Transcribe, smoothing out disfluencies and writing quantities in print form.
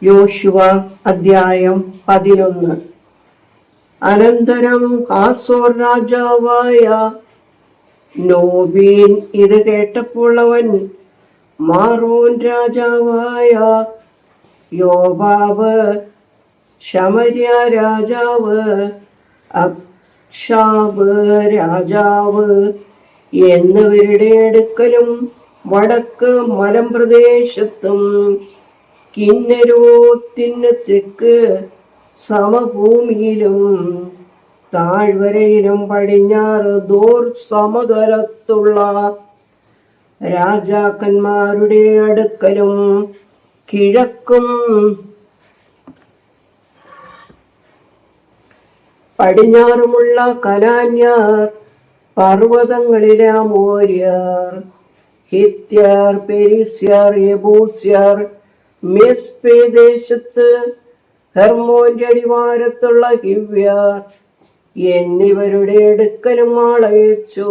യോശുവ അധ്യായം 11. അനന്തരം ഹാസോർ രാജാവായ നോബീൻ ഇത് കേട്ടപ്പോൾ അവൻ മാറോൻ രാജാവായ യോബാബ്, ശമര്യ രാജാവ്, അക്ഷാബ് രാജാവ് എന്നിവരുടെ അടുക്കലും വടക്ക് മലമ്പ്രദേശത്തും കിന്നരോത്തിന് തെക്ക് സമഭൂമിയിലും താഴ്വരയിലും പടിഞ്ഞാറ് ദോർ സമതലത്തുള്ള രാജാക്കന്മാരുടെ അടുക്കലും കിഴക്കും പടിഞ്ഞാറുമുള്ള കനാന്യർ, പർവ്വതങ്ങളിലെ അമോര്യർ, ഹിത്യർ, പെരിസ്യർ, യെബൂസ്യർ, മിസ്പെ ദേശത്ത് ഹെർമോന്റെ അടിവാരത്തുള്ള ഹിവ്യർ എന്നിവരുടെ അടുക്കലും ആളയച്ചു.